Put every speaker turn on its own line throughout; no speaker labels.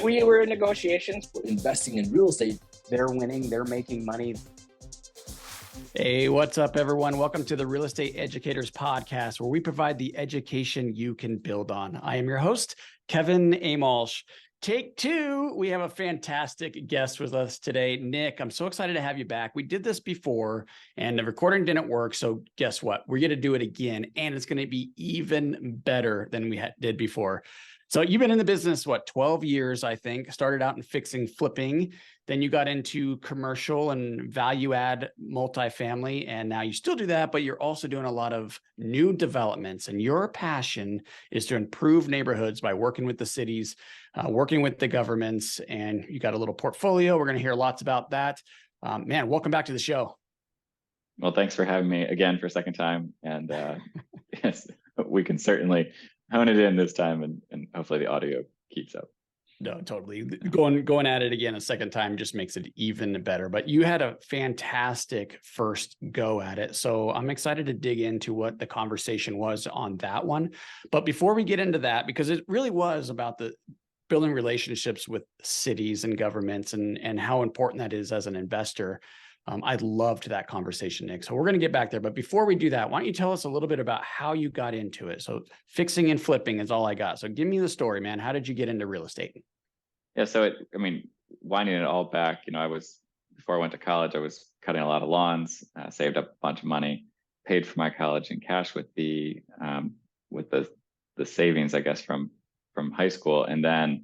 We were in negotiations.
Investing in real estate.
They're winning, they're making money.
Hey, what's up, everyone? Welcome to the Real Estate Educators Podcast, where we provide the education you can build on. I am your host, Kevin Amolsch. Take two, we have a fantastic guest with us today, Nick. I'm so excited to have you back. We did this before and the recording didn't work. So guess what? We're going to do it again, and it's going to be even better than we did before. So you've been in the business, 12 years, I think. Started out in flipping. Then you got into commercial and value add multifamily. And now you still do that, but you're also doing a lot of new developments. And your passion is to improve neighborhoods by working with the cities, working with the governments. And you got a little portfolio. We're going to hear lots about that. Man, welcome back to the show.
Well, thanks for having me again for a second time. And yes, we can certainly hone it in this time, and hopefully the audio keeps up.
No, totally. Going at it again a second time just makes it even better. But you had a fantastic first go at it. So I'm excited to dig into what the conversation was on that one. But before we get into that, because it really was about the building relationships with cities and governments and how important that is as an investor. I loved that conversation, Nick. So we're going to get back there. But before we do that, why don't you tell us a little bit about how you got into it? So fixing and flipping is all I got. So give me the story, man. How did you get into real estate?
Yeah, so winding it all back, before I went to college, I was cutting a lot of lawns, saved up a bunch of money, paid for my college in cash with the savings, I guess, from high school. And then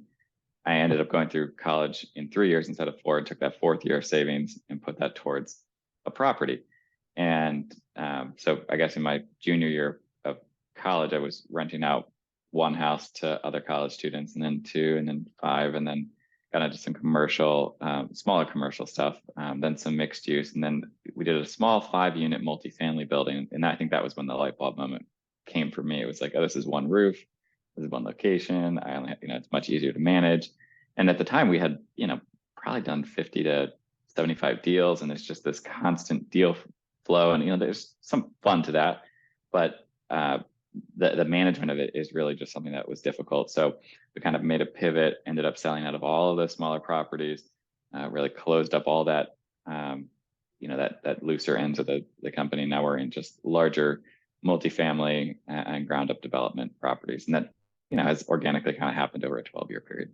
I ended up going through college in 3 years instead of 4, and took that fourth year of savings and put that towards a property. And so I guess in my junior year of college, I was renting out one house to other college students, and then 2, and then 5, and then got into some commercial, smaller commercial stuff, then some mixed use. And then we did a small 5-unit multifamily building. And I think that was when the light bulb moment came for me. It was like, oh, this is one roof. This is one location. I only, it's much easier to manage. And at the time we had, probably done 50 to 75 deals, and it's just this constant deal flow. And, there's some fun to that, but the management of it is really just something that was difficult. So we kind of made a pivot, ended up selling out of all of the smaller properties, really closed up all that, that looser ends of the company. Now we're in just larger multifamily and ground up development properties. And that, has organically kind of happened over a 12-year period.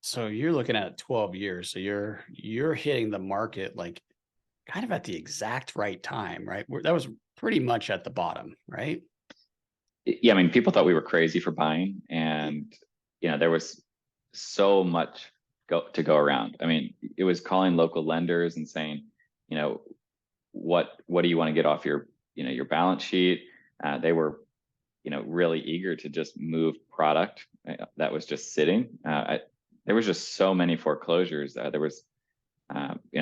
So you're looking at 12 years. So you're hitting the market like kind of at the exact right time, right? That was pretty much at the bottom, right?
Yeah, people thought we were crazy for buying, and there was so much to go around. It was calling local lenders and saying, what do you want to get off your balance sheet? They were really eager to just move product that was just sitting. There was just so many foreclosures. There was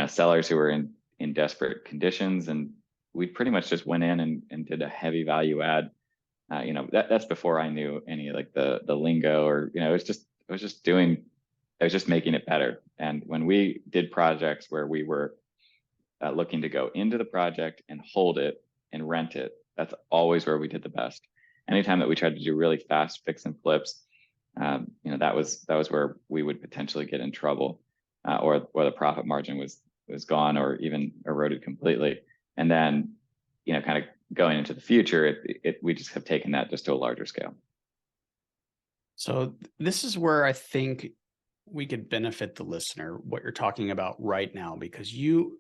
sellers who were in desperate conditions, and we pretty much just went in and did a heavy value add. That's before I knew any like the lingo, or it was just making it better. And when we did projects where we were looking to go into the project and hold it and rent it, that's always where we did the best. Anytime that we tried to do really fast fix and flips, that was where we would potentially get in trouble, or the profit margin was gone or even eroded completely. And then, kind of going into the future, we just have taken that just to a larger scale.
So this is where I think we could benefit the listener, what you're talking about right now, because you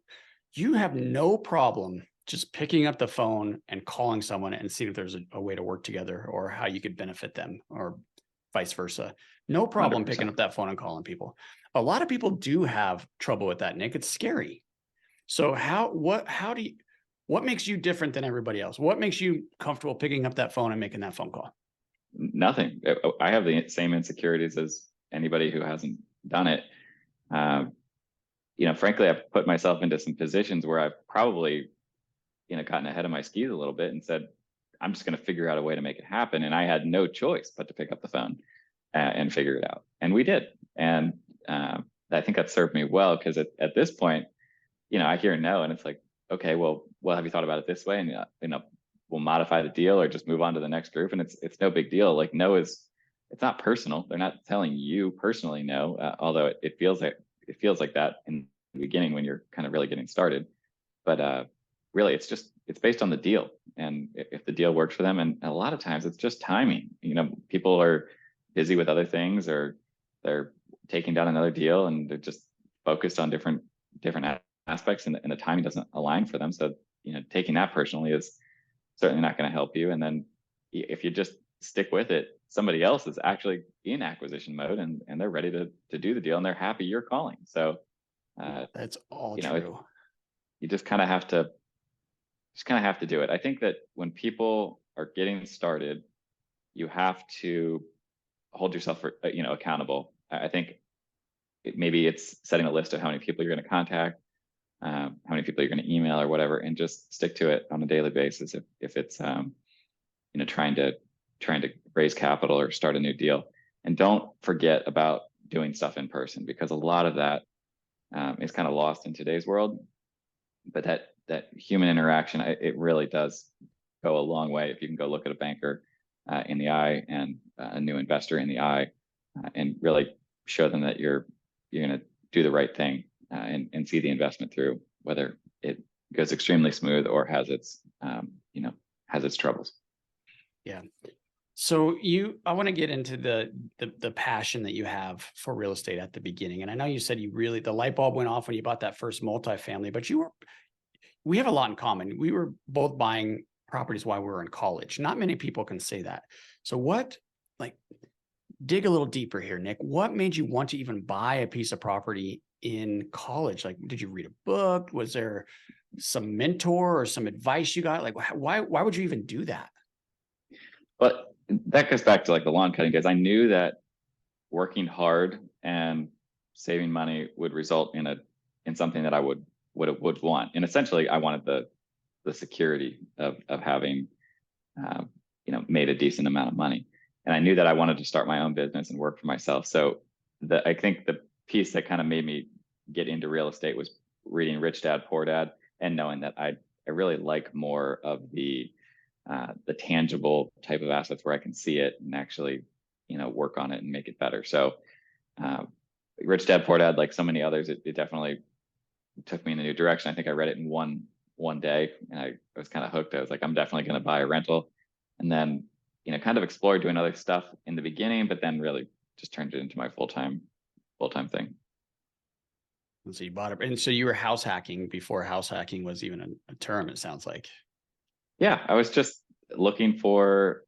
have no problem just picking up the phone and calling someone and seeing if there's a way to work together or how you could benefit them, or vice versa. No problem 100%. Picking up that phone and calling people. A lot of people do have trouble with that, Nick. It's scary. So what makes you different than everybody else? What makes you comfortable picking up that phone and making that phone call?
Nothing. I have the same insecurities as anybody who hasn't done it. Frankly, I've put myself into some positions where I've probably, gotten ahead of my skis a little bit and said, I'm just going to figure out a way to make it happen. And I had no choice but to pick up the phone and figure it out. And we did. And I think that served me well, because at this point, I hear no, and it's like, okay, well, have you thought about it this way? And we'll modify the deal or just move on to the next group. And it's no big deal. Like, no is it's not personal. They're not telling you personally no, although it feels like that in the beginning when you're kind of really getting started. But really, it's based on the deal, and if the deal works for them, and a lot of times it's just timing. People are busy with other things, or they're taking down another deal, and they're just focused on different aspects, and the timing doesn't align for them. So taking that personally is certainly not going to help you. And then if you just stick with it, somebody else is actually in acquisition mode, and they're ready to do the deal, and they're happy you're calling. So
that's all
true. You just kind of have to do it. I think that when people are getting started, you have to hold yourself accountable. I think maybe it's setting a list of how many people you're going to contact, how many people you're going to email or whatever, and just stick to it on a daily basis. If it's trying to raise capital or start a new deal, and don't forget about doing stuff in person, because a lot of that is kind of lost in today's world. But that human interaction, it really does go a long way. If you can go look at a banker in the eye, and a new investor in the eye, and really show them that you're going to do the right thing, and see the investment through, whether it goes extremely smooth or has its troubles.
Yeah. So I want to get into the passion that you have for real estate at the beginning. And I know you said the light bulb went off when you bought that first multifamily, but we have a lot in common. We were both buying properties while we were in college. Not many people can say that. So dig a little deeper here, Nick. What made you want to even buy a piece of property in college? Did you read a book? Was there some mentor or some advice you got? Why would you even do that?
But that goes back to the lawn cutting days. I knew that working hard and saving money would result in something that I would want. And essentially, I wanted the security of having made a decent amount of money. And I knew that I wanted to start my own business and work for myself. So I think the piece that kind of made me get into real estate was reading Rich Dad, Poor Dad, and knowing that I really like more of the tangible type of assets where I can see it and actually, work on it and make it better. So Rich Dad, Poor Dad, like so many others, it definitely took me in a new direction. I think I read it in one day, and I was kind of hooked. I was like, I'm definitely going to buy a rental. And then, kind of explored doing other stuff in the beginning, but then really just turned it into my full-time thing.
And so you bought it. And so you were house hacking before house hacking was even a term, it sounds like.
Yeah, I was just looking for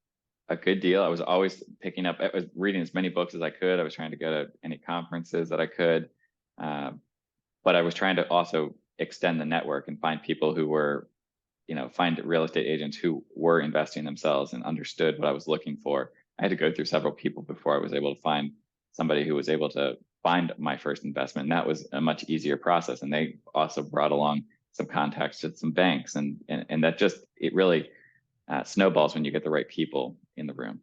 a good deal. I was always I was reading as many books as I could. I was trying to go to any conferences that I could. But I was trying to also extend the network and find people who were, find real estate agents who were investing themselves and understood what I was looking for. I had to go through several people before I was able to find somebody who was able to find my first investment. And that was a much easier process. And they also brought along some contacts to some banks, and that it really snowballs when you get the right people in the room.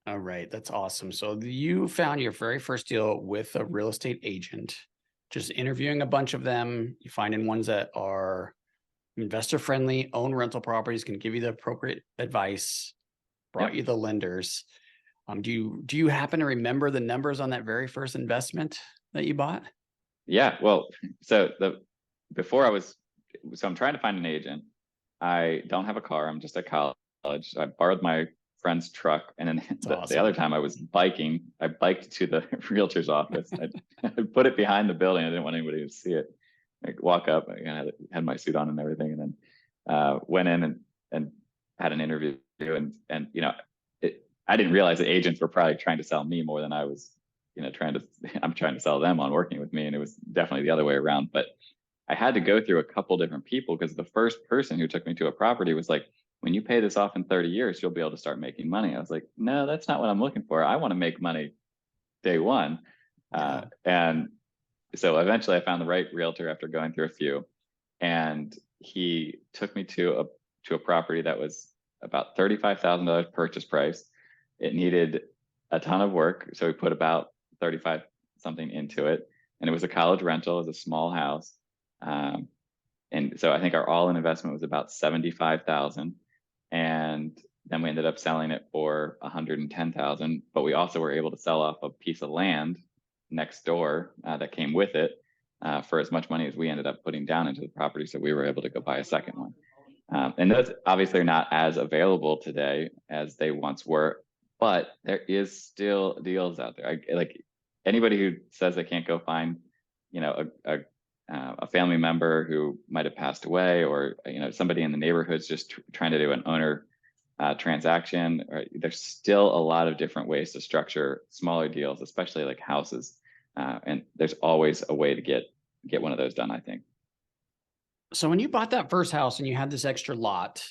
All right, that's awesome. So you found your very first deal with a real estate agent, just interviewing a bunch of them. You finding ones that are investor friendly, own rental properties, can give you the appropriate advice, brought you the lenders. Do you happen to remember the numbers on that very first investment that you bought?
Yeah, well, so I'm trying to find an agent. I don't have a car. I'm just at college. I borrowed my friend's truck, and then the other time I was biking. I biked to the realtor's office. I put it behind the building. I didn't want anybody to see it. I walk up. I had my suit on and everything, and then went in and had an interview. And I didn't realize that agents were probably trying to sell me more than I was, I'm trying to sell them on working with me, and it was definitely the other way around. But I had to go through a couple different people, because the first person who took me to a property was like, when you pay this off in 30 years, you'll be able to start making money. I was like, no, that's not what I'm looking for. I want to make money day one. And so eventually I found the right realtor after going through a few, and he took me to a property that was about $35,000 purchase price. It needed a ton of work, so we put about 35 something into it, and it was a college rental. It was a small house. And so I think our all-in investment was about $75,000, and then we ended up selling it for 110,000, but we also were able to sell off a piece of land next door that came with it for as much money as we ended up putting down into the property. So we were able to go buy a second one. And those obviously are not as available today as they once were, but there is still deals out there. Like anybody who says they can't go find, a family member who might have passed away, or somebody in the neighborhood's just trying to do an owner transaction. There's still a lot of different ways to structure smaller deals, especially like houses. And there's always a way to get one of those done, I think.
So when you bought that first house and you had this extra lot,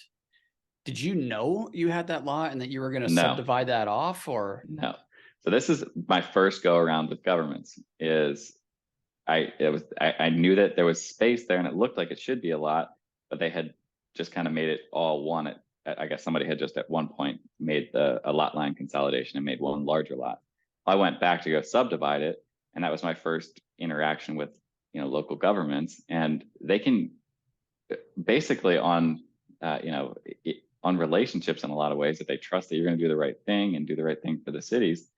did you know you had that lot and that you were going to subdivide that off, or?
No. So this is my first go around with governments. I knew that there was space there and it looked like it should be a lot, but they had just kind of made it all one. I guess somebody had just at one point made a lot line consolidation and made one larger lot. I went back to go subdivide it, and that was my first interaction with local governments, and they can basically on relationships in a lot of ways, that they trust that you're going to do the right thing and do the right thing for the cities.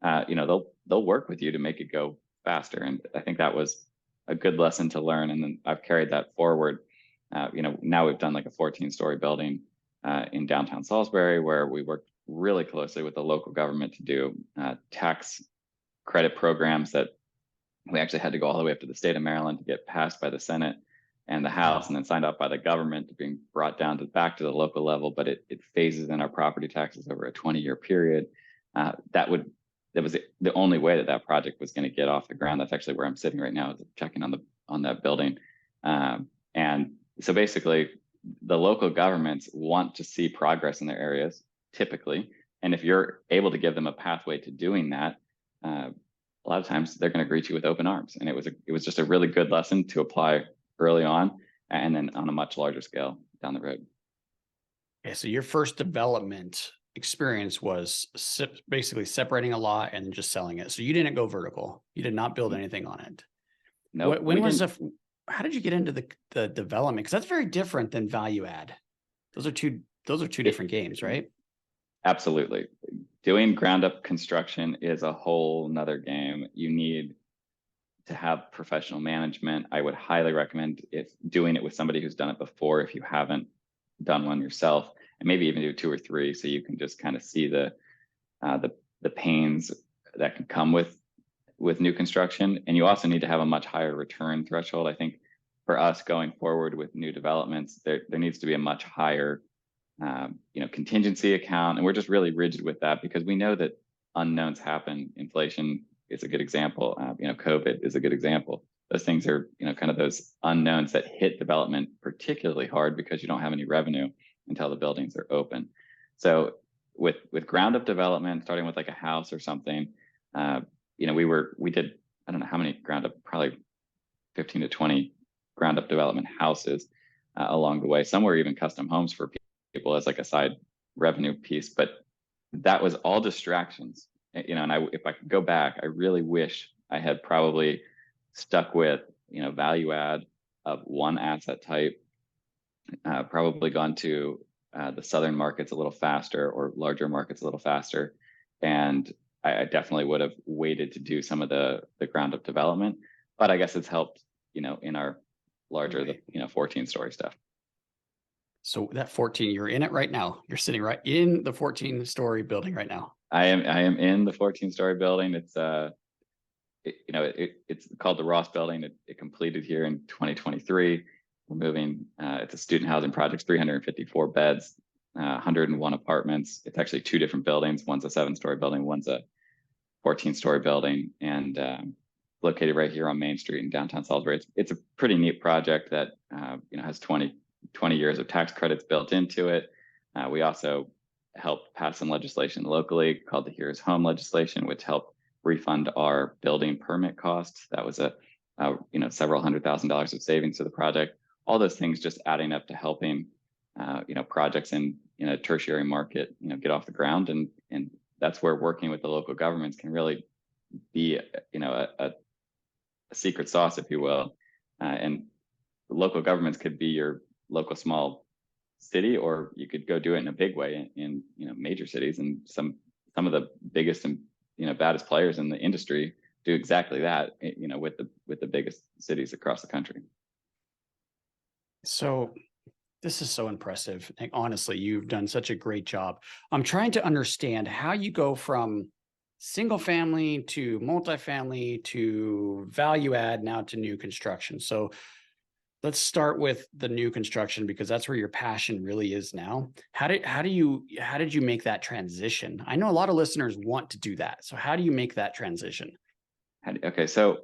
They'll work with you to make it go faster, and I think that was a good lesson to learn. And then I've carried that forward. Now we've done like a 14-story building in downtown Salisbury, where we worked really closely with the local government to do tax credit programs that we actually had to go all the way up to the state of Maryland to get passed by the Senate and the House, and then signed off by the government to being brought down back to the local level. But it phases in our property taxes over a 20-year period. That was the only way that project was going to get off the ground. That's actually where I'm sitting right now, checking on that building. And so basically, the local governments want to see progress in their areas, typically. And if you're able to give them a pathway to doing that, a lot of times they're going to greet you with open arms. And it was just a really good lesson to apply early on, and then on a much larger scale down the road.
Okay, so your first development experience was basically separating a lot and just selling it. So you didn't go vertical. You did not build anything on it.
No.
How did you get into the development? Because that's very different than value add. Those are two different games, right?
Absolutely. Doing ground up construction is a whole nother game. You need to have professional management. I would highly recommend doing it with somebody who's done it before, if you haven't done one yourself, and maybe even do 2 or 3, so you can just kind of see the pains that can come with new construction. And you also need to have a much higher return threshold. I think for us going forward with new developments, there needs to be a much higher contingency account. And we're just really rigid with that, because we know that unknowns happen. Inflation is a good example. COVID is a good example. Those things are, kind of those unknowns that hit development particularly hard, because you don't have any revenue until the buildings are open. So with ground up development, starting with like a house or something, we did, I don't know how many ground up, probably 15 to 20 ground up development houses along the way. Some were even custom homes for people as like a side revenue piece, but that was all distractions. And if I could go back, I really wish I had probably stuck with, value add of one asset type, probably gone to the southern markets a little faster, or larger markets a little faster. And I definitely would have waited to do some of the ground up development, but I guess it's helped, in our larger, 14-story stuff.
So that 14, you're in it right now. You're sitting right in the 14-story building right now. I
am in the 14-story building. It's it's called the Ross Building. It completed here in 2023. We're moving. It's a student housing project, 354 beds, 101 apartments. It's actually 2 different buildings. One's a 7-story building. One's a 14-story building, and located right here on Main Street in downtown Salisbury. It's a pretty neat project that has 20 years of tax credits built into it. We also helped pass some legislation locally called the Here's Home legislation, which helped refund our building permit costs. That was several $100,000 of savings to the project. All those things just adding up to helping projects in a tertiary market get off the ground, and that's where working with the local governments can really be a secret sauce, if you will. And local governments could be your local small city, or you could go do it in a big way in major cities. And some of the biggest and baddest players in the industry do exactly that, with the biggest cities across the country.
So this is so impressive. Like, honestly, you've done such a great job. I'm trying to understand how you go from single family to multifamily to value add now to new construction. So let's start with the new construction, because that's where your passion really is now. How did you make that transition? I know a lot of listeners want to do that. So how do you make that transition?
Okay, so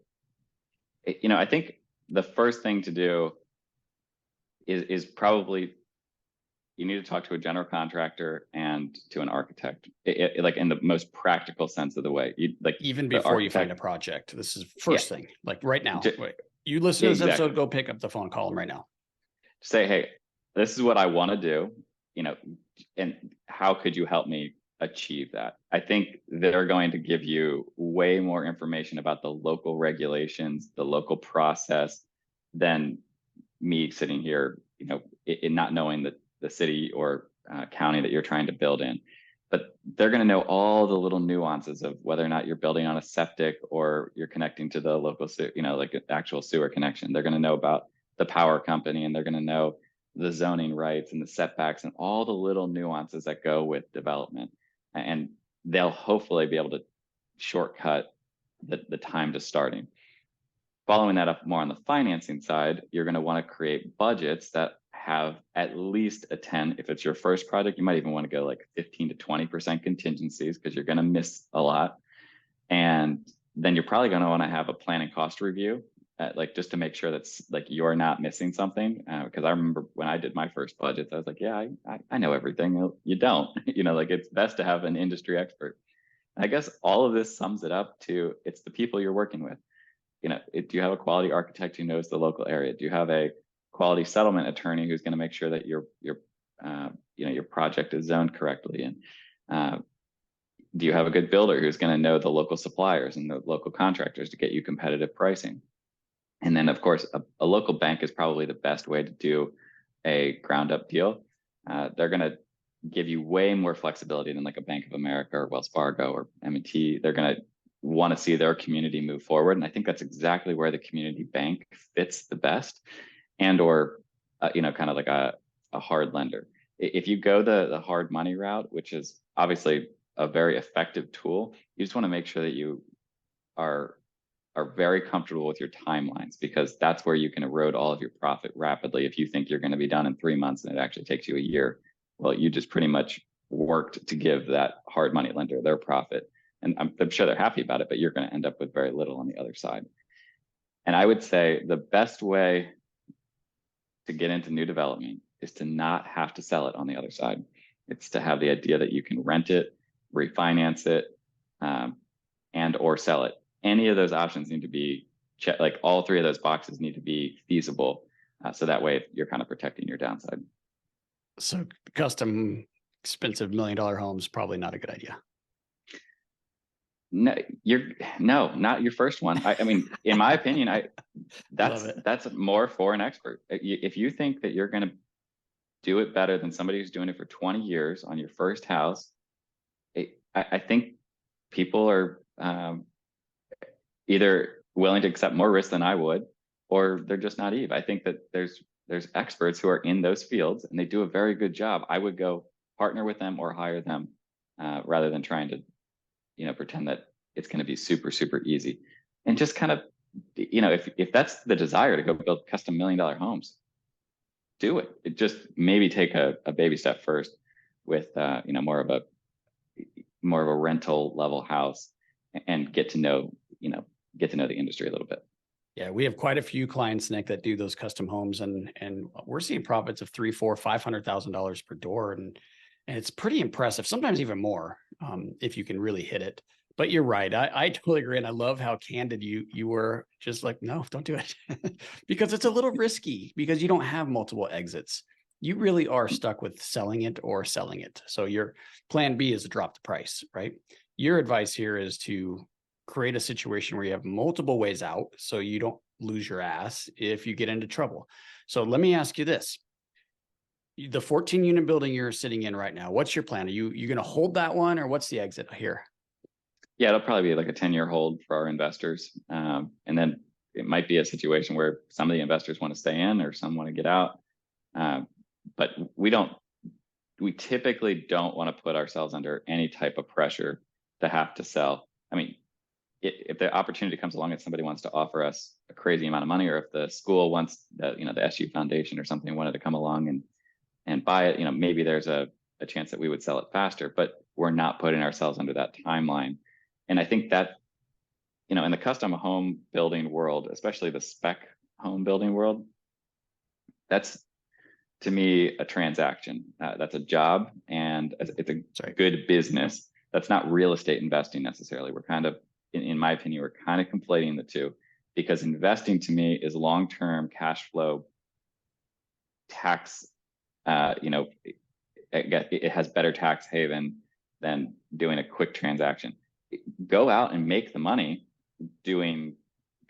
I think the first thing to do is probably you need to talk to a general contractor and to an architect, like in the most practical sense of the way.
Even before you find a project, this is first thing, like right now. You listen to this episode, go pick up the phone, call them right now.
Say, hey, this is what I want to do, and how could you help me achieve that? I think they're going to give you way more information about the local regulations, the local process, than me sitting here, in not knowing the city or county that you're trying to build in. But they're going to know all the little nuances of whether or not you're building on a septic or you're connecting to the local, like an actual sewer connection. They're going to know about the power company, and they're going to know the zoning rights and the setbacks and all the little nuances that go with development. And they'll hopefully be able to shortcut the time to starting. Following that up more on the financing side, you're going to want to create budgets that have at least a 10. If it's your first project, you might even want to go like 15 to 20% contingencies, because you're going to miss a lot. And then you're probably going to want to have a plan and cost review, just to make sure that's like you're not missing something. Because I remember when I did my first budgets, I was like, yeah, I know everything. You don't, it's best to have an industry expert. I guess all of this sums it up to, it's the people you're working with. Do you have a quality architect who knows the local area? Do you have a quality settlement attorney who's going to make sure that your project is zoned correctly? And do you have a good builder who's going to know the local suppliers and the local contractors to get you competitive pricing? And then, of course, a local bank is probably the best way to do a ground up deal. They're going to give you way more flexibility than like a Bank of America or Wells Fargo or M&T. They're going to want to see their community move forward. And I think that's exactly where the community bank fits the best, and or, kind of like a hard lender. If you go the hard money route, which is obviously a very effective tool, you just want to make sure that you are very comfortable with your timelines, because that's where you can erode all of your profit rapidly. If you think you're going to be done in 3 months and it actually takes you a year, well, you just pretty much worked to give that hard money lender their profit. And I'm sure they're happy about it, but you're going to end up with very little on the other side. And I would say the best way to get into new development is to not have to sell it on the other side. It's to have the idea that you can rent it, refinance it, and or sell it. Any of those options need to be checked. Like all three of those boxes need to be feasible. So that way you're kind of protecting your downside.
So custom expensive $1 million homes, probably not a good idea.
No, not your first one. I mean, in my opinion, that's more for an expert. If you think that you're going to do it better than somebody who's doing it for 20 years on your first house, I think people are either willing to accept more risk than I would, or they're just naive. I think that there's experts who are in those fields and they do a very good job. I would go partner with them or hire them rather than trying to pretend that it's going to be super, super easy. And just kind of, if that's the desire to go build custom $1 million homes, do it. It just maybe take a baby step first with, more of a rental level house, and get to know the industry a little bit.
Yeah, we have quite a few clients, Nick, that do those custom homes, and we're seeing profits of $300,000, $400,000, $500,000 per door. And it's pretty impressive, sometimes even more, if you can really hit it. But you're right. I totally agree. And I love how candid you were, just like, no, don't do it because it's a little risky, because you don't have multiple exits. You really are stuck with selling it or selling it. So your plan B is to drop the price, right? Your advice here is to create a situation where you have multiple ways out, so you don't lose your ass if you get into trouble. So let me ask you this. the 14 unit building you're sitting in right now, what's your plan? Are you going to hold that one, or what's the exit here?
Yeah, it'll probably be like a 10-year hold for our investors. And then it might be a situation where some of the investors want to stay in or some want to get out. But we typically don't want to put ourselves under any type of pressure to have to sell. I mean, if the opportunity comes along and somebody wants to offer us a crazy amount of money, or if the school wants the SU Foundation or something wanted to come along and buy it, maybe there's a chance that we would sell it faster, but we're not putting ourselves under that timeline. And I think that, in the custom home building world, especially the spec home building world, that's, to me, a transaction. That's a job, and it's a good business. That's not real estate investing necessarily. We're kind of, in my opinion, we're kind of conflating the two, because investing to me is long-term cash flow tax. It has better tax haven than doing a quick transaction. Go out and make the money doing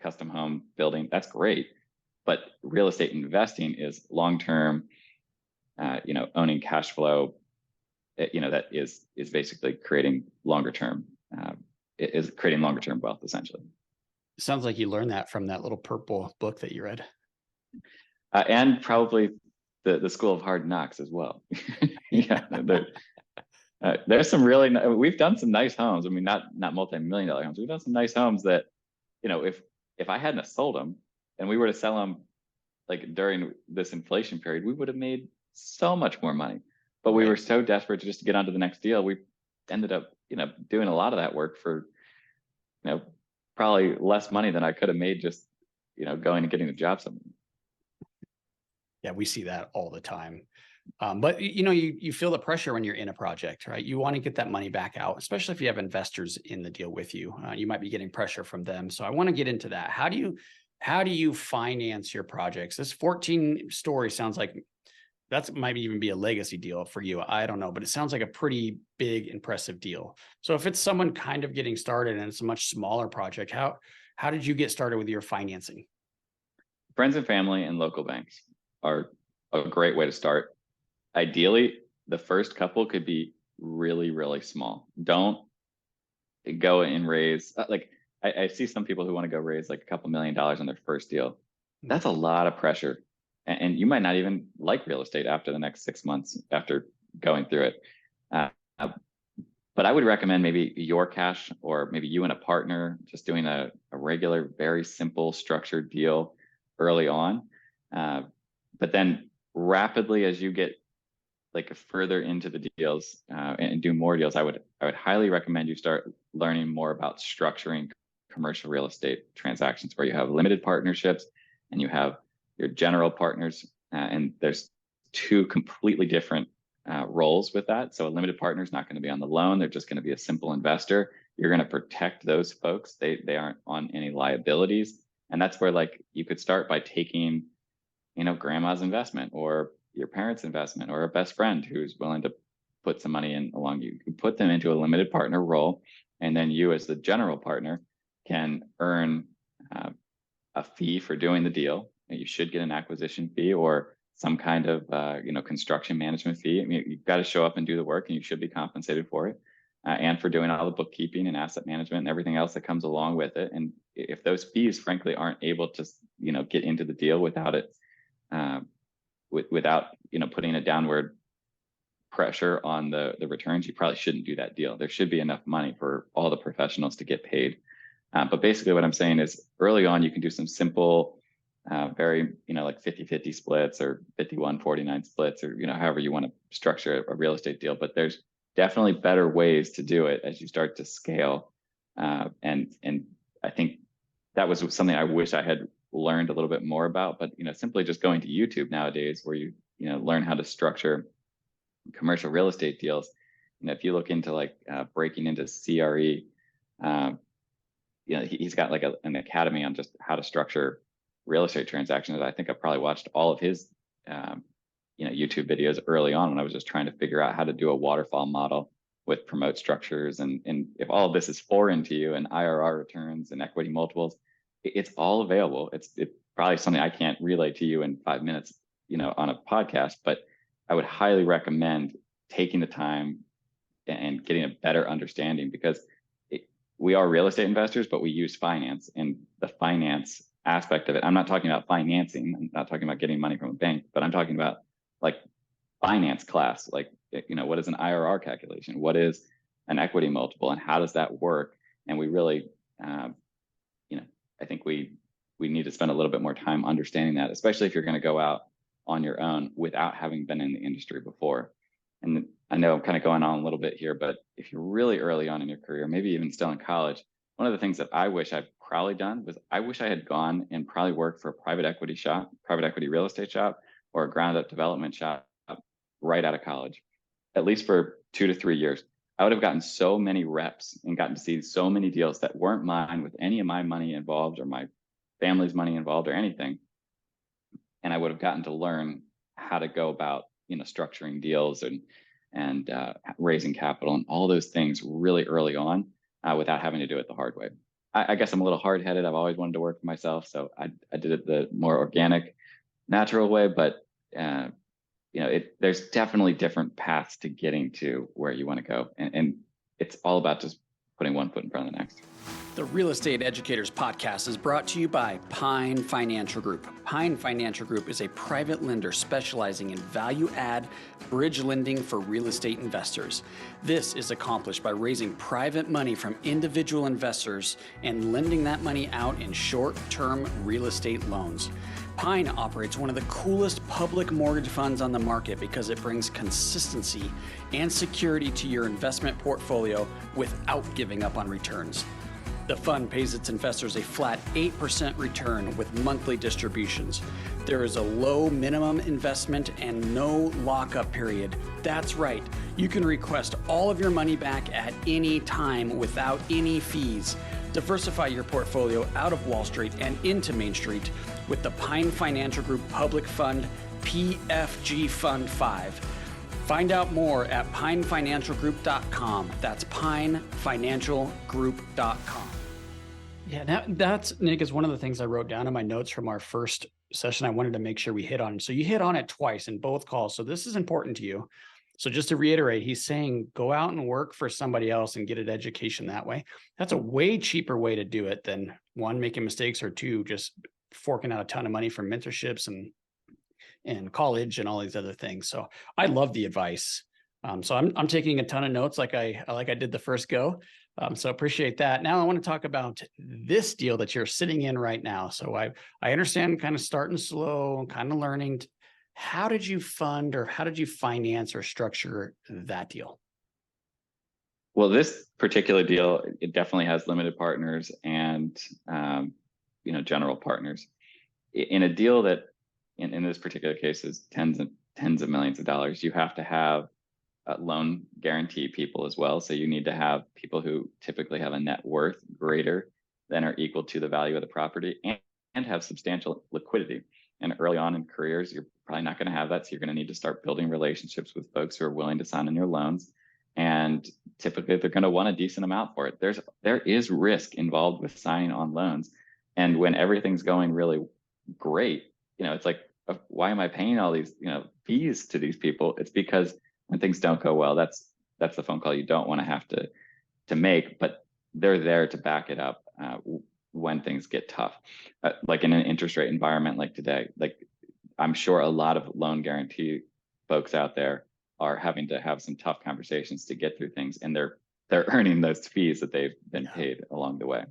custom home building. That's great. But real estate investing is long-term, owning cash flow, that is basically creating longer-term, is creating longer-term wealth, essentially.
Sounds like you learned that from that little purple book that you read.
And probably the School of Hard Knocks as well. Yeah, there's some really, we've done some nice homes. I mean, not multi-million-dollar homes. We've done some nice homes that, if I hadn't sold them and we were to sell them like during this inflation period, we would have made so much more money. But we were so desperate to just get onto the next deal. We ended up, doing a lot of that work for, probably less money than I could have made just, going and getting a job somewhere.
Yeah, we see that all the time. But you feel the pressure when you're in a project, right? You want to get that money back out, especially if you have investors in the deal with you. You might be getting pressure from them. So I want to get into that. How do you finance your projects? This 14-story sounds like that might even be a legacy deal for you. I don't know, but it sounds like a pretty big, impressive deal. So if it's someone kind of getting started and it's a much smaller project, how did you get started with your financing?
Friends and family and local banks are a great way to start. Ideally, the first couple could be really, really small. Don't go and raise, I see some people who want to go raise like a couple $1 million on their first deal. That's a lot of pressure. And you might not even like real estate after the next 6 months after going through it. But I would recommend maybe your cash, or maybe you and a partner just doing a regular, very simple structured deal early on. But then rapidly, as you get like further into the deals and do more deals, I would highly recommend you start learning more about structuring commercial real estate transactions, where you have limited partnerships and you have your general partners, and there's two completely different roles with that. So a limited partner is not going to be on the loan; they're just going to be a simple investor. You're going to protect those folks; they aren't on any liabilities, and that's where you could start by taking, grandma's investment or your parents' investment or a best friend who's willing to put some money in along you. You put them into a limited partner role, and then you as the general partner can earn a fee for doing the deal. You should get an acquisition fee or some kind of construction management fee. I mean, you've got to show up and do the work, and you should be compensated for it, and for doing all the bookkeeping and asset management and everything else that comes along with it. And if those fees, frankly, aren't able to get into the deal without it, without putting a downward pressure on the returns, you probably shouldn't do that deal. There should be enough money for all the professionals to get paid. But basically what I'm saying is, early on, you can do some simple, very, like 50-50 splits or 51-49 splits, or, however you want to structure a real estate deal. But there's definitely better ways to do it as you start to scale. And I think that was something I wish I had learned a little bit more about. But, simply just going to YouTube nowadays, where you learn how to structure commercial real estate deals. If you look into breaking into CRE, he's got like an academy on just how to structure real estate transactions. I think I probably watched all of his YouTube videos early on when I was just trying to figure out how to do a waterfall model with promote structures. And if all of this is foreign to you, and IRR returns and equity multiples, it's all available. It's probably something I can't relay to you in 5 minutes, on a podcast, but I would highly recommend taking the time and getting a better understanding, because we are real estate investors, but we use finance, and the finance aspect of it. I'm not talking about financing. I'm not talking about getting money from a bank, but I'm talking about like finance class, like, what is an IRR calculation? What is an equity multiple, and how does that work? And we really, I think we need to spend a little bit more time understanding that, especially if you're going to go out on your own without having been in the industry before. And I know I'm kind of going on a little bit here, but if you're really early on in your career, maybe even still in college, one of the things that I wish I'd probably done was I wish I had gone and probably worked for a private equity shop, private equity real estate shop, or a ground up development shop right out of college, at least for 2 to 3 years. I would have gotten so many reps and gotten to see so many deals that weren't mine, with any of my money involved or my family's money involved or anything. And I would have gotten to learn how to go about, structuring deals and raising capital and all those things really early on, without having to do it the hard way. I guess I'm a little hard-headed. I've always wanted to work for myself, so I did it the more organic, natural way. But there's definitely different paths to getting to where you want to go, and it's all about just putting one foot in front of the next.
The Real Estate Educators Podcast is brought to you by Pine Financial Group. Pine Financial Group is a private lender specializing in value-add bridge lending for real estate investors. This is accomplished by raising private money from individual investors and lending that money out in short-term real estate loans. Pine operates one of the coolest public mortgage funds on the market because it brings consistency and security to your investment portfolio without giving up on returns. The fund pays its investors a flat 8% return with monthly distributions. There is a low minimum investment and no lockup period. That's right, you can request all of your money back at any time without any fees. Diversify your portfolio out of Wall Street and into Main Street with the Pine Financial Group Public Fund PFG Fund 5. Find out more at pinefinancialgroup.com. That's pinefinancialgroup.com. Yeah, that's, Nick, is one of the things I wrote down in my notes from our first session I wanted to make sure we hit on. So you hit on it twice in both calls. So this is important to you. So just to reiterate, he's saying go out and work for somebody else and get an education that way. That's a way cheaper way to do it than one, making mistakes, or two, just forking out a ton of money for mentorships and college and all these other things. So I love the advice. So I'm taking a ton of notes like I did the first go. So appreciate that. Now I want to talk about this deal that you're sitting in right now. So I understand kind of starting slow, kind of learning. How did you fund, or how did you finance or structure that deal?
Well, this particular deal, it definitely has limited partners and general partners. In a deal that, in this particular case, is tens of millions of dollars, you have to have loan guarantee people as well. So you need to have people who typically have a net worth greater than or equal to the value of the property, and have substantial liquidity. And early on in careers, you're probably not going to have that. So you're going to need to start building relationships with folks who are willing to sign on your loans. And typically they're going to want a decent amount for it. There is risk involved with signing on loans. And when everything's going really great, it's like, why am I paying all these, fees to these people? It's because when things don't go well, that's the phone call you don't want to have to make, but they're there to back it up when things get tough, like in an interest rate environment like today. Like, I'm sure a lot of loan guarantee folks out there are having to have some tough conversations to get through things, and they're earning those fees that they've been paid along the way.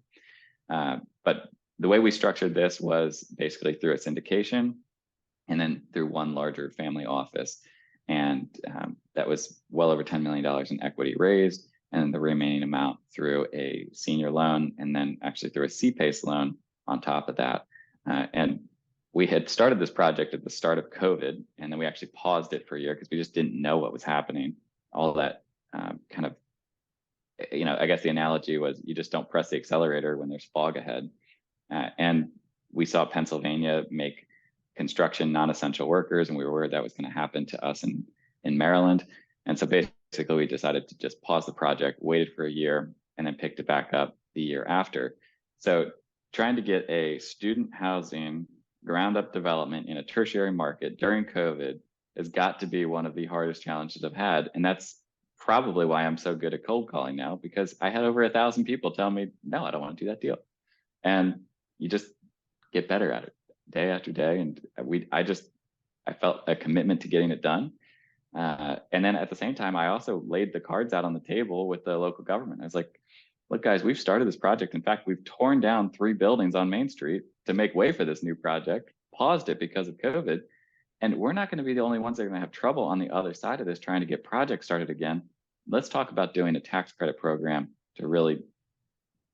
But the way we structured this was basically through a syndication, and then through one larger family office. And that was well over $10 million in equity raised, and the remaining amount through a senior loan, and then actually through a C-PACE loan on top of that. And we had started this project at the start of COVID, and then we actually paused it for a year because we just didn't know what was happening. All that kind of, I guess the analogy was you just don't press the accelerator when there's fog ahead. And we saw Pennsylvania make construction non-essential workers, and we were worried that was going to happen to us in Maryland. And so basically we decided to just pause the project, waited for a year, and then picked it back up the year after. So trying to get a student housing ground up development in a tertiary market during COVID has got to be one of the hardest challenges I've had. And that's probably why I'm so good at cold calling now, because I had over 1,000 people tell me, no, I don't want to do that deal. And you just get better at it day after day. And I felt a commitment to getting it done. And then at the same time, I also laid the cards out on the table with the local government. I was like, look, guys, we've started this project. In fact, we've torn down 3 buildings on Main Street to make way for this new project, paused it because of COVID. And we're not going to be the only ones that are going to have trouble on the other side of this trying to get projects started again. Let's talk about doing a tax credit program to really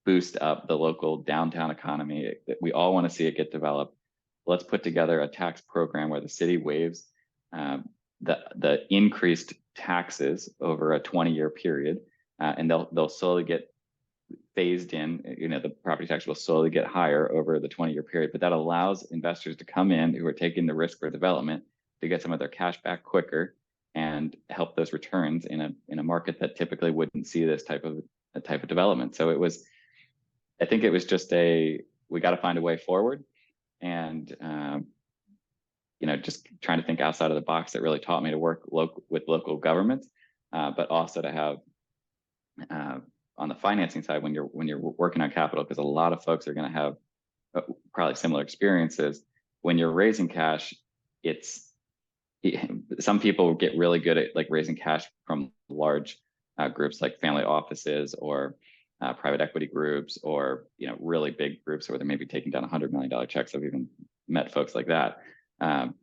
boost up the local downtown economy. We all want to see it get developed. Let's put together a tax program where the city waives the increased taxes over a 20-year period, and they'll slowly get phased in. The property tax will slowly get higher over the 20-year period, but that allows investors to come in who are taking the risk for development to get some of their cash back quicker and help those returns in a market that typically wouldn't see this type of development. So I think it was just we got to find a way forward, and just trying to think outside of the box that really taught me to work with local governments, but also to have on the financing side when you're working on capital, because a lot of folks are going to have probably similar experiences. When you're raising cash, some people get really good at like raising cash from large groups like family offices or private equity groups, or really big groups where they may be taking down $100 million checks. I've even met folks like that. And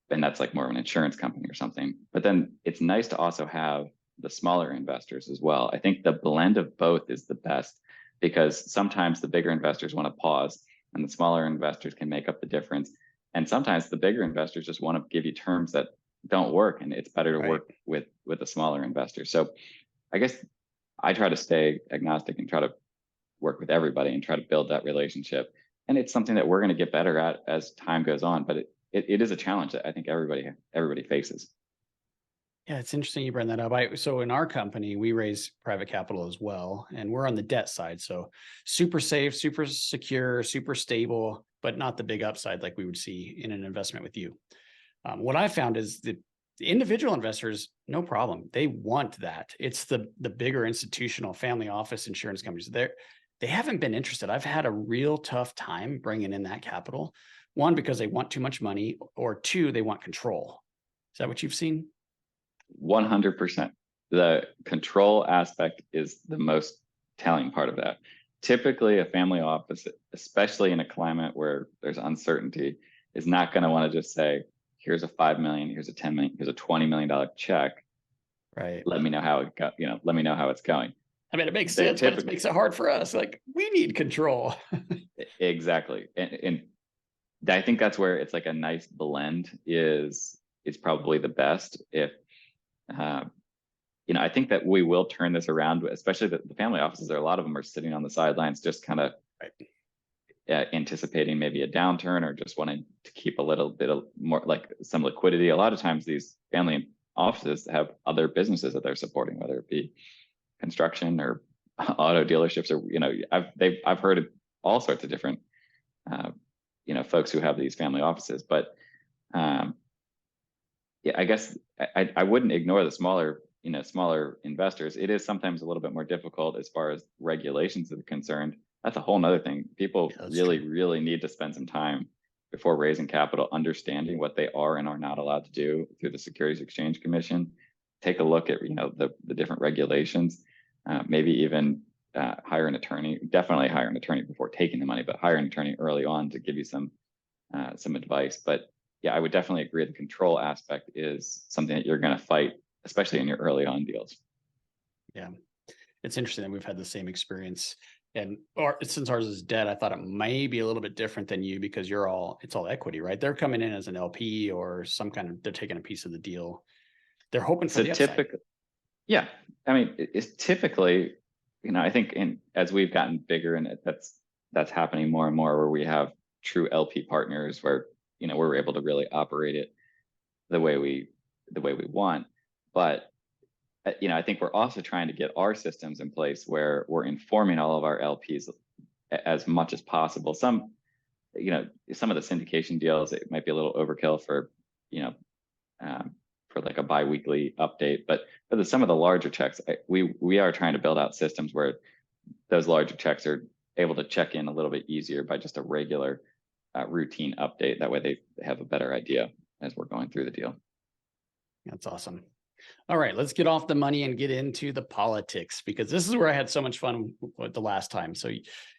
that's like more of an insurance company or something. But then it's nice to also have the smaller investors as well. I think the blend of both is the best, because sometimes the bigger investors want to pause and the smaller investors can make up the difference. And sometimes the bigger investors just want to give you terms that don't work, and it's better to work with a smaller investor. So I guess I try to stay agnostic and try to work with everybody and try to build that relationship. And it's something that we're going to get better at as time goes on, but it is a challenge that I think everybody faces.
Yeah, it's interesting you bring that up. So in our company, we raise private capital as well, and we're on the debt side. So super safe, super secure, super stable, but not the big upside like we would see in an investment with you. What I found is the individual investors, no problem. They want that. It's the bigger institutional family office insurance companies. They haven't been interested. I've had a real tough time bringing in that capital. One, because they want too much money, or two, they want control. Is that what you've seen?
100%. The control aspect is the most telling part of that. Typically, a family office, especially in a climate where there's uncertainty, is not going to want to just say, here's a $5 million, here's a $10 million, here's a $20 million check.
Right.
Let me know how it go, let me know how it's going.
I mean, it makes sense, but it makes it hard for us. Like, we need control.
Exactly. And I think that's where it's like a nice blend is probably the best. If I think that we will turn this around, especially the family offices. A lot of them are sitting on the sidelines, just kind of anticipating maybe a downturn, or just wanting to keep a little bit of more, like some liquidity. A lot of times these family offices have other businesses that they're supporting, whether it be construction or auto dealerships, or I've heard of all sorts of different folks who have these family offices. But I guess I wouldn't ignore the smaller investors. It is sometimes a little bit more difficult as far as regulations are concerned. That's a whole nother thing. People really need to spend some time before raising capital, understanding what they are and are not allowed to do through the Securities Exchange Commission. Take a look at the different regulations. Maybe even hire an attorney. Definitely hire an attorney before taking the money, but hire an attorney early on to give you some advice. But yeah, I would definitely agree. The control aspect is something that you're going to fight, especially in your early on deals.
Yeah, it's interesting that we've had the same experience. And since ours is debt, I thought it may be a little bit different than you, because it's all equity, right? They're coming in as an LP or they're taking a piece of the deal. They're hoping for the upside.
Yeah, I mean, it's typically, I think as we've gotten bigger, and that's happening more and more, where we have true LP partners, where we're able to really operate it the way we want. But I think we're also trying to get our systems in place where we're informing all of our LPs as much as possible. Some of the syndication deals, it might be a little overkill for for like a biweekly update. But for some of the larger checks, we are trying to build out systems where those larger checks are able to check in a little bit easier by just a regular routine update. That way they have a better idea as we're going through the deal.
That's awesome. All right, let's get off the money and get into the politics, because this is where I had so much fun with the last time. So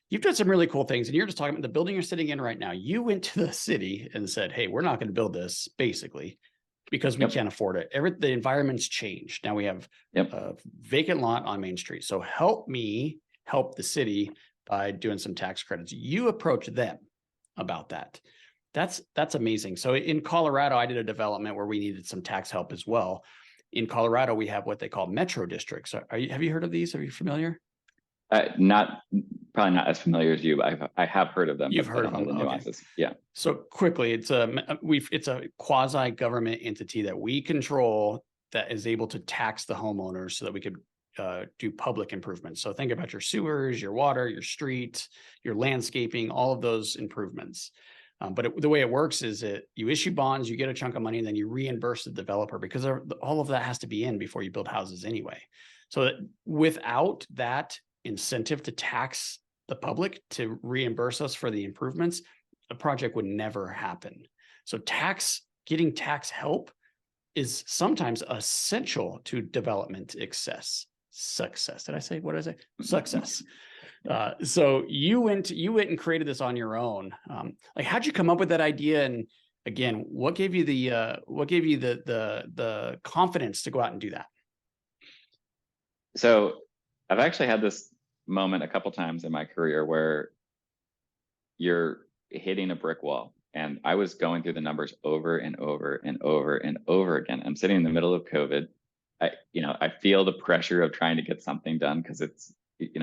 you've done some really cool things, and you're just talking about the building you're sitting in right now. You went to the city and said, hey, we're not going to build this, basically, because we can't afford it. The environment's changed. Now we have a vacant lot on Main Street. So help me help the city by doing some tax credits. You approach them about that. That's amazing. So in Colorado, I did a development where we needed some tax help as well. In Colorado, we have what they call metro districts. Have you heard of these? Are you familiar?
Probably not as familiar as you, but I have heard of them.
You've heard of them.
The nuances. Okay. Yeah.
So quickly, it's a quasi-government entity that we control that is able to tax the homeowners so that we could do public improvements. So think about your sewers, your water, your street, your landscaping, all of those improvements. But the way it works is that you issue bonds, you get a chunk of money, and then you reimburse the developer, because all of that has to be in before you build houses anyway. So that without that incentive to tax the public to reimburse us for the improvements, the project would never happen. So getting tax help is sometimes essential to development success. Did I say, what did I say? Success. So you went and created this on your own. Like, how'd you come up with that idea? And again, what gave you the confidence to go out and do that?
So I've actually had this moment a couple times in my career where you're hitting a brick wall. And I was going through the numbers over and over and over and over again. I'm sitting in the middle of COVID. I feel the pressure of trying to get something done, because it's,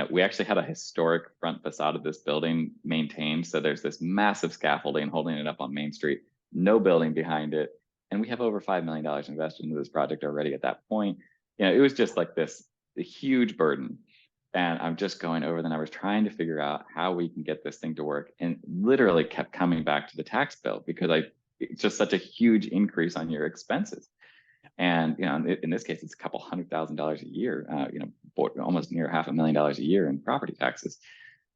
we actually had a historic front facade of this building maintained. So there's this massive scaffolding holding it up on Main Street, no building behind it. And we have over $5 million invested into this project already at that point. It was just like a huge burden. And I'm just going over the numbers, trying to figure out how we can get this thing to work, and literally kept coming back to the tax bill, because it's just such a huge increase on your expenses. And, in this case, it's a couple $100,000 a year, almost near $500,000 a year in property taxes.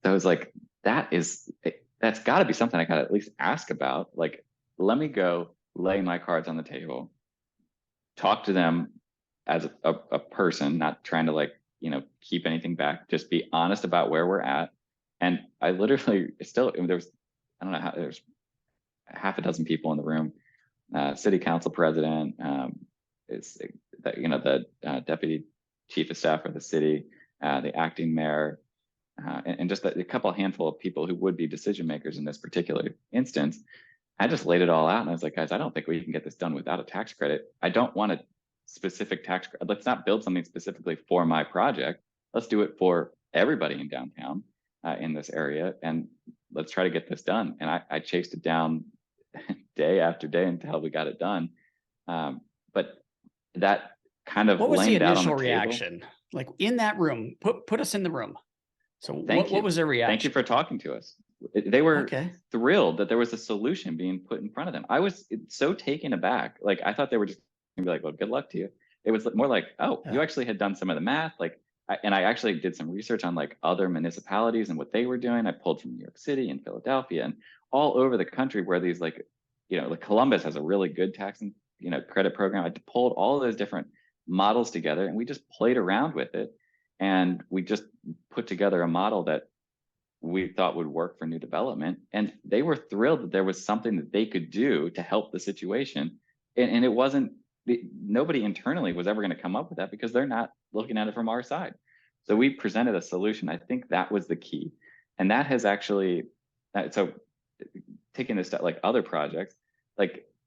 So I was like, that's got to be something I got to at least ask about. Like, let me go lay my cards on the table, talk to them as a person, not trying to keep anything back, just be honest about where we're at. And I literally there's half a dozen people in the room, city council president, the deputy chief of staff for the city, the acting mayor, and just a handful of people who would be decision makers in this particular instance. I just laid it all out, and I was like, guys, I don't think we can get this done without a tax credit. I don't want a specific tax credit. Let's not build something specifically for my project. Let's do it for everybody in downtown, in this area, and let's try to get this done. And I chased it down day after day until we got it done. But that kind of,
what was the initial reaction? Like, in that room, put us in the room. So what was their reaction?
Thank you for talking to us. They were thrilled that there was a solution being put in front of them. I was so taken aback. Like, I thought they were just gonna be like, well, good luck to you. It was more like, oh, you actually had done some of the math. And I actually did some research on other municipalities and what they were doing. I pulled from New York City and Philadelphia and all over the country where these Columbus has a really good tax and credit program. I pulled all of those different models together, and we just played around with it, and we just put together a model that we thought would work for new development. And they were thrilled that there was something that they could do to help the situation. And it wasn't, nobody internally was ever going to come up with that, because they're not looking at it from our side. So we presented a solution. I think that was the key. And that has actually, so taking this step, like other projects,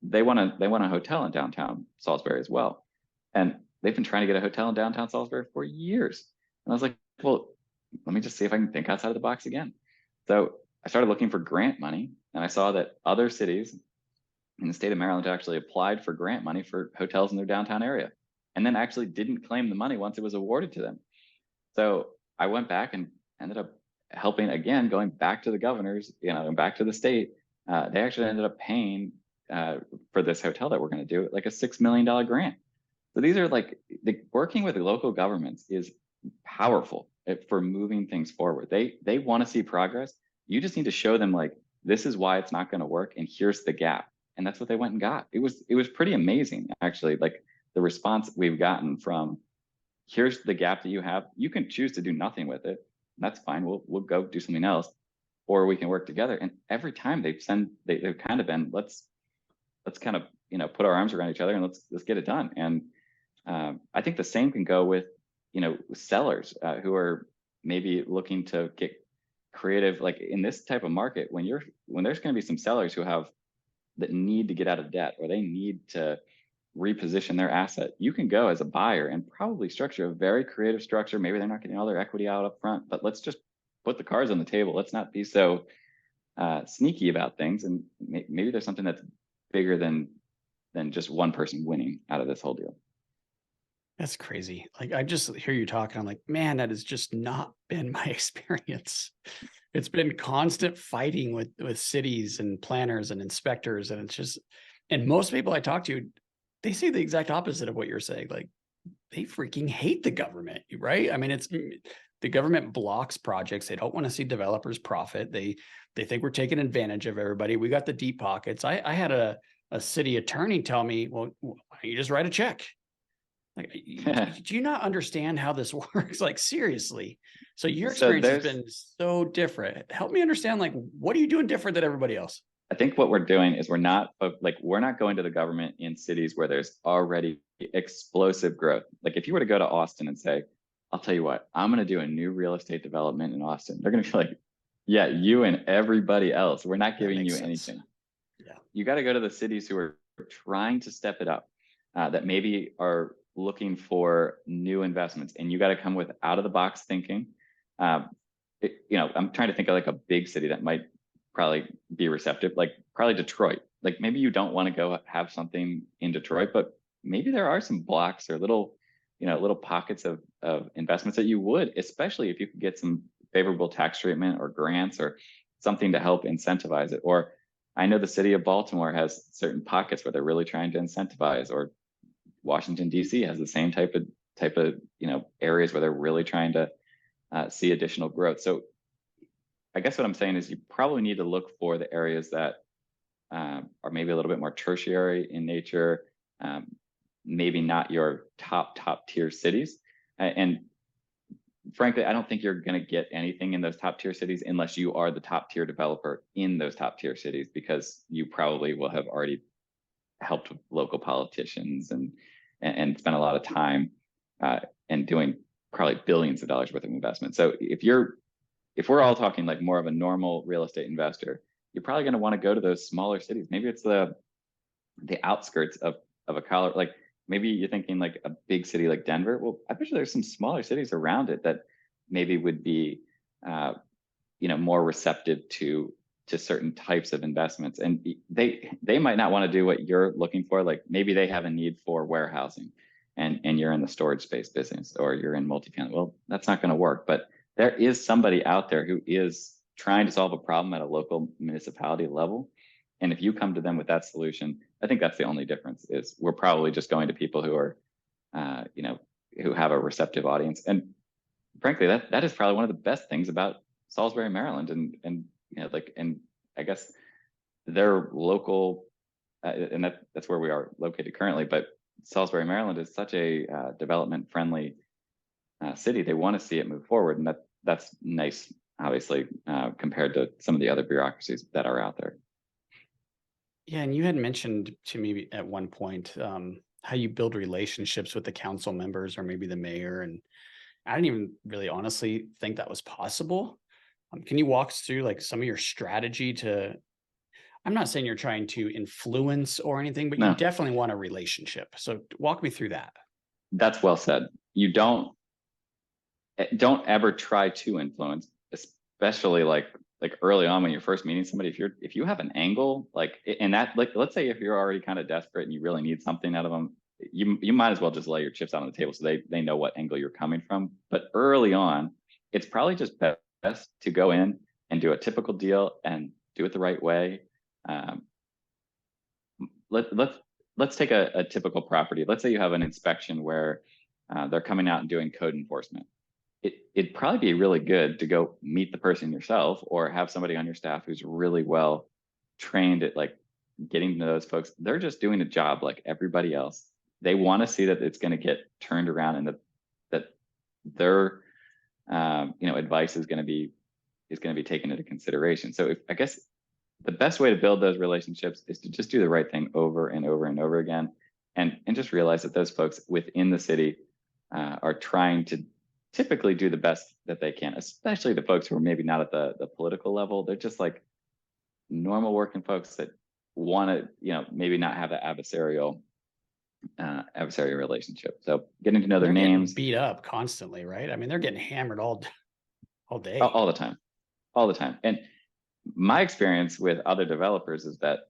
they want a hotel in downtown Salisbury as well. And they've been trying to get a hotel in downtown Salisbury for years. And I was like, well, let me just see if I can think outside of the box again. So I started looking for grant money, and I saw that other cities in the state of Maryland actually applied for grant money for hotels in their downtown area, and then actually didn't claim the money once it was awarded to them. So I went back and ended up helping again, going back to the governors, and back to the state. They actually ended up paying for this hotel that we're going to do, like a $6 million grant. So these are like working with the local governments is powerful for moving things forward. They want to see progress. You just need to show them like, this is why it's not going to work, and here's the gap. And that's what they went and got. It was pretty amazing, actually. Like the response we've gotten from, here's the gap that you have. You can choose to do nothing with it. That's fine. We'll go do something else, or we can work together. And every time they've kind of been, let's kind of put our arms around each other and let's get it done. And I think the same can go with sellers who are maybe looking to get creative. Like in this type of market, when there's going to be some sellers that need to get out of debt, or they need to reposition their asset, you can go as a buyer and probably structure a very creative structure. Maybe they're not getting all their equity out up front, but let's just put the cards on the table. Let's not be so sneaky about things. And maybe there's something that's bigger than just one person winning out of this whole deal.
That's crazy. Like, I just hear you talking. I'm like, man, that has just not been my experience. It's been constant fighting with cities and planners and inspectors. And it's just, and most people I talk to, they say the exact opposite of what you're saying. Like, they freaking hate the government, right? I mean, it's the government blocks projects. They don't want to see developers profit. They think we're taking advantage of everybody. We got the deep pockets. I had a city attorney tell me, well, why don't you just write a check? Like, do you not understand how this works? Like, seriously. So your experience has been so different. Help me understand, like, what are you doing different than everybody else?
I think what we're doing is we're not going to the government in cities where there's already explosive growth. Like if you were to go to Austin and say, I'll tell you what, I'm going to do a new real estate development in Austin, they're going to be like, yeah, you and everybody else, we're not giving you anything.
Yeah.
You got to go to the cities who are trying to step it up, that maybe are looking for new investments, and you got to come with out of the box thinking. I'm trying to think of like a big city that might probably be receptive, like probably Detroit. Like maybe you don't want to go have something in Detroit, but maybe there are some blocks or little pockets of investments that you would, especially if you could get some favorable tax treatment or grants or something to help incentivize it. Or I know the city of Baltimore has certain pockets where they're really trying to incentivize, or Washington, D.C. has the same type of areas where they're really trying to see additional growth. So I guess what I'm saying is you probably need to look for the areas that are maybe a little bit more tertiary in nature, maybe not your top tier cities. And frankly, I don't think you're going to get anything in those top tier cities unless you are the top tier developer in those top tier cities, because you probably will have already helped with local politicians and spent a lot of time and doing probably billions of dollars worth of investment. So if we're all talking like more of a normal real estate investor, you're probably going to want to go to those smaller cities. Maybe it's the outskirts of a college. Like maybe you're thinking like a big city like Denver. Well, I bet you there's some smaller cities around it that maybe would be more receptive to certain types of investments. And they might not want to do what you're looking for. Like maybe they have a need for warehousing and you're in the storage space business, or you're in multifamily. Well, that's not going to work. But there is somebody out there who is trying to solve a problem at a local municipality level. And if you come to them with that solution, I think that's the only difference. Is we're probably just going to people who are, who have a receptive audience. And frankly, that is probably one of the best things about Salisbury, Maryland, and I guess they're local, and that's where we are located currently. But Salisbury, Maryland is such a development friendly city. They want to see it move forward, and that's nice, obviously, compared to some of the other bureaucracies that are out there.
Yeah, and you had mentioned to me at one point how you build relationships with the council members or maybe the mayor, and I didn't even really honestly think that was possible. Can you walk us through like some of your strategy to? I'm not saying you're trying to influence or anything, but
No.
You definitely want a relationship. So walk me through that.
That's well said. You don't ever try to influence, especially like early on when you're first meeting somebody. If you have an angle let's say if you're already kind of desperate and you really need something out of them, you might as well just lay your chips out on the table so they know what angle you're coming from. But early on, it's probably just best to go in and do a typical deal and do it the right way. let's take a typical property. Let's say you have an inspection where they're coming out and doing code enforcement. It'd probably be really good to go meet the person yourself, or have somebody on your staff who's really well trained at like getting to know those folks. They're just doing a job like everybody else. They want to see that it's going to get turned around, and that their advice is going to be taken into consideration. So I guess the best way to build those relationships is to just do the right thing over and over and over again, and just realize that those folks within the city are trying to typically do the best that they can, especially the folks who are maybe not at the political level. They're just like normal working folks that want to, maybe not have that adversarial relationship. So getting to know their names.
Beat up constantly, right? I mean, they're getting hammered all day.
All the time. And my experience with other developers is that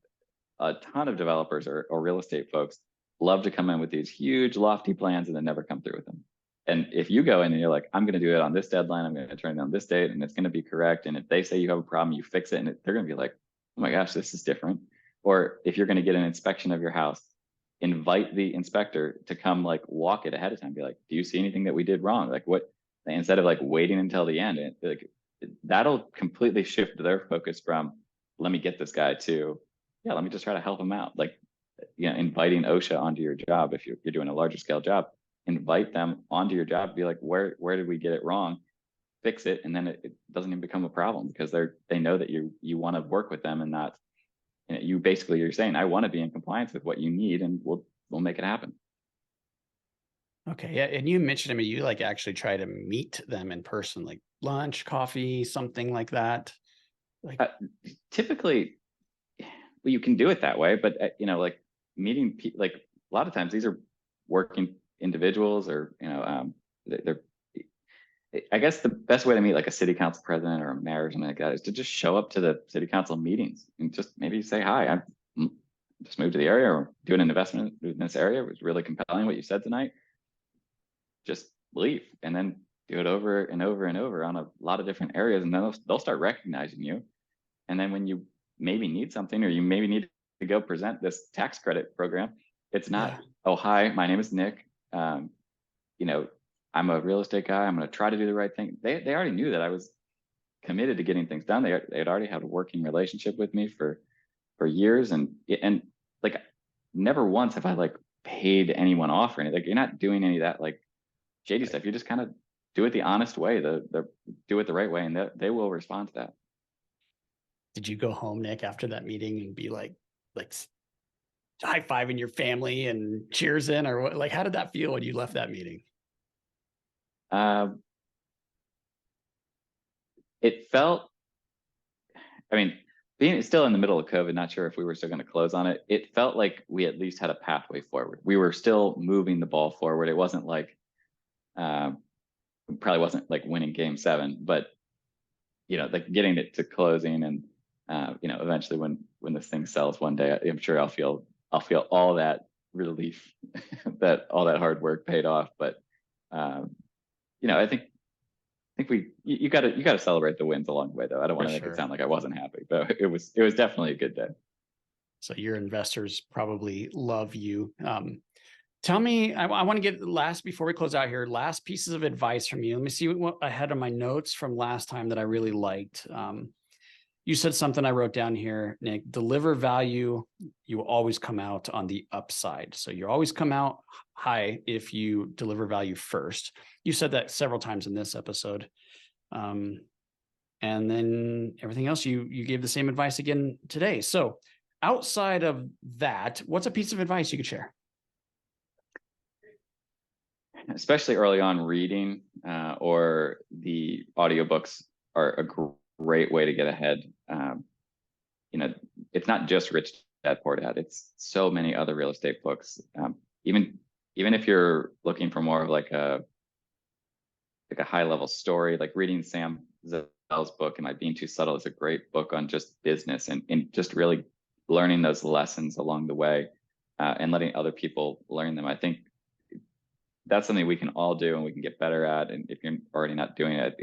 a ton of developers or real estate folks love to come in with these huge lofty plans and then never come through with them. And if you go in and you're like, I'm going to do it on this deadline, I'm going to turn it on this date, and it's going to be correct. And if they say you have a problem, you fix it, and they're going to be like, oh my gosh, this is different. Or if you're going to get an inspection of your house, invite the inspector to come like walk it ahead of time. Be like, do you see anything that we did wrong? Like what, instead of like waiting until the end, that'll completely shift their focus from, let me get this guy, to, yeah, let me just try to help him out. Like, inviting OSHA onto your job. If you're doing a larger scale job, invite them onto your job. Be like, where did we get it wrong? Fix it, and then it doesn't even become a problem, because they know that you want to work with them, and not, you're saying, I want to be in compliance with what you need, and we'll make it happen.
Okay, yeah, and you mentioned, I mean, you like actually try to meet them in person, like lunch, coffee, something like that. Like
typically, well, you can do it that way, but like meeting people, like a lot of times these are working individuals, or they're. I guess the best way to meet like a city council president or a mayor or something like that is to just show up to the city council meetings and just maybe say, hi, I'm just moved to the area, or doing an investment in this area. It was really compelling what you said tonight. Just leave, and then do it over and over and over on a lot of different areas, and then they'll start recognizing you. And then when you maybe need something, or you maybe need to go present this tax credit program, it's not, oh, hi, my name is Nick. I'm a real estate guy. I'm going to try to do the right thing. They already knew that I was committed to getting things done. They had already had a working relationship with me for years, and like never once have I like paid anyone off or anything. Like, you're not doing any of that like shady stuff. You just kind of do it the honest way, do it the right way, and they will respond to that.
Did you go home, Nick, after that meeting and be like high-fiving your family and cheers in, or what? Like, how did that feel when you left that meeting?
It felt, I mean, being still in the middle of COVID, not sure if we were still going to close on it. It felt like we at least had a pathway forward. We were still moving the ball forward. It wasn't like, probably wasn't like winning game 7, but like getting it to closing, and eventually when this thing sells one day, I'm sure I'll feel all that relief that all that hard work paid off. But I think you got to celebrate the wins along the way, though. I don't want to make it sound like I wasn't happy, but it was definitely a good day.
So your investors probably love you. Tell me, I want to get before we close out here, last pieces of advice from you. Let me see what I had on my notes from last time that I really liked. You said something I wrote down here, Nick: deliver value, you will always come out on the upside. So you always come out high if you deliver value first. You said that several times in this episode. And then everything else, you gave the same advice again today. So outside of that, what's a piece of advice you could share?
Especially early on, reading or the audiobooks are a great way to get ahead. It's not just Rich Dad Poor Dad. It's so many other real estate books. Even if you're looking for more of like a high level story, like reading Sam Zell's book, Am I Being Too Subtle, is a great book on just business and just really learning those lessons along the way, and letting other people learn them. I think that's something we can all do and we can get better at. And if you're already not doing it,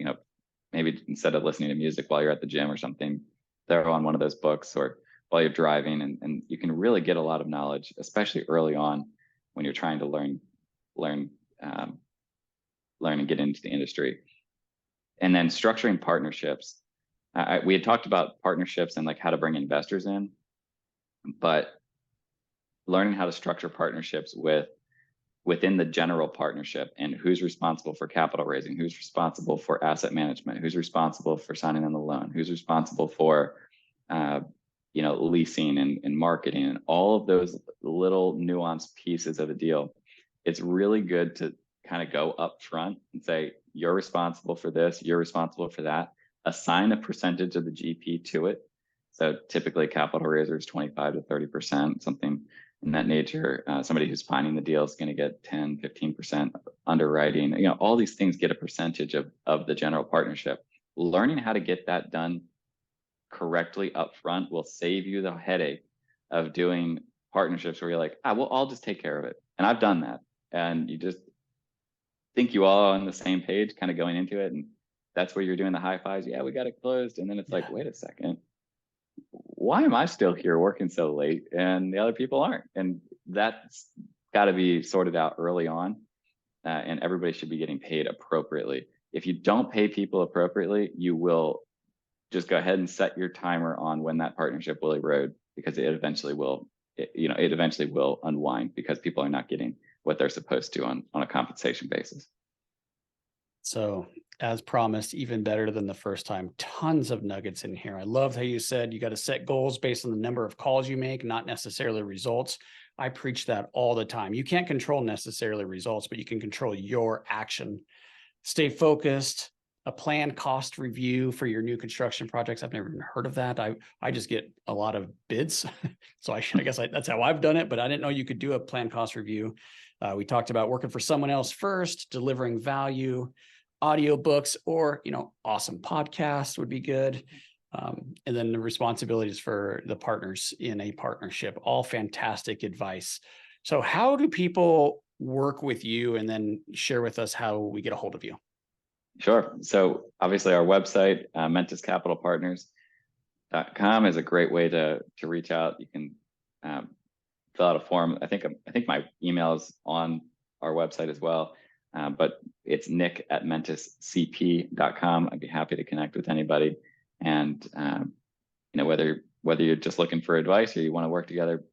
maybe instead of listening to music while you're at the gym or something, throw on one of those books, or while you're driving, and you can really get a lot of knowledge, especially early on when you're trying to learn and get into the industry. And then structuring partnerships. We had talked about partnerships and like how to bring investors in, but learning how to structure partnerships within the general partnership, and who's responsible for capital raising, who's responsible for asset management, who's responsible for signing on the loan, who's responsible for leasing and marketing, and all of those little nuanced pieces of a deal. It's really good to kind of go up front and say, you're responsible for this, you're responsible for that. Assign a percentage of the GP to it. So typically capital raisers 25 to 30%, something in that nature. Somebody who's finding the deal is going to get 10, 15% underwriting. All these things get a percentage of the general partnership. Learning how to get that done correctly up front will save you the headache of doing partnerships where you're like, well, I'll just take care of it. And I've done that. And you just think you all on the same page kind of going into it. And that's where you're doing the high fives. Yeah, we got it closed. And then it's like, wait a second. Why am I still here working so late and the other people aren't? And that's got to be sorted out early on. And everybody should be getting paid appropriately. If you don't pay people appropriately, you will just go ahead and set your timer on when that partnership will erode, because it eventually will unwind because people are not getting what they're supposed to on a compensation basis.
So as promised, even better than the first time, tons of nuggets in here. I love how you said you got to set goals based on the number of calls you make, not necessarily results. I preach that all the time. You can't control necessarily results, but you can control your action. Stay focused, a planned cost review for your new construction projects. I've never even heard of that. I just get a lot of bids. So I guess that's how I've done it, but I didn't know you could do a planned cost review. We talked about working for someone else first, delivering value, audiobooks, or, awesome podcasts would be good. And then the responsibilities for the partners in a partnership, all fantastic advice. So how do people work with you, and then share with us how we get a hold of you?
Sure. So obviously our website, mentiscapitalpartners.com, is a great way to reach out. You can fill out a form. I think my email is on our website as well, but it's nick@mentiscp.com. I'd be happy to connect with anybody. And whether you're just looking for advice or you want to work together,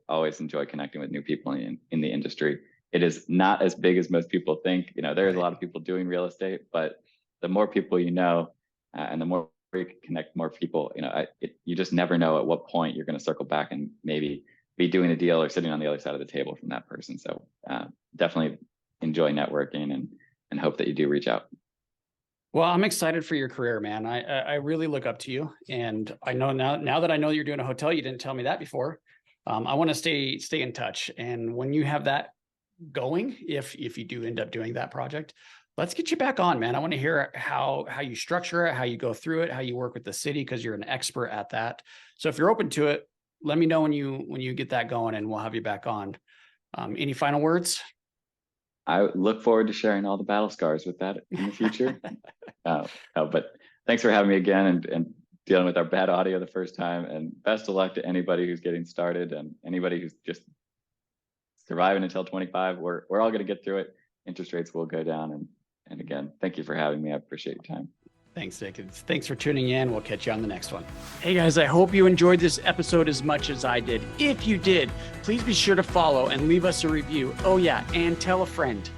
always enjoy connecting with new people in the industry. It is not as big as most people think. There's a lot of people doing real estate, but the more people and the more you can connect more people, you just never know at what point you're going to circle back and maybe be doing a deal or sitting on the other side of the table from that person. So definitely enjoy networking and hope that you do reach out.
Well, I'm excited for your career, man. I really look up to you, and I know now that I know you're doing a hotel, you didn't tell me that before. I want to stay in touch, and when you have that going, if you do end up doing that project, let's get you back on, man. I want to hear how you structure it, how you go through it, how you work with the city, because you're an expert at that. So if you're open to it, let me know when you get that going, and we'll have you back on. Any final words?
I look forward to sharing all the battle scars with that in the future. But thanks for having me again and dealing with our bad audio the first time. And best of luck to anybody who's getting started and anybody who's just surviving until 25. We're all going to get through it. Interest rates will go down. And again, thank you for having me. I appreciate your time.
Thanks, Nick. Thanks for tuning in. We'll catch you on the next one. Hey guys, I hope you enjoyed this episode as much as I did. If you did, please be sure to follow and leave us a review. Oh yeah, and tell a friend.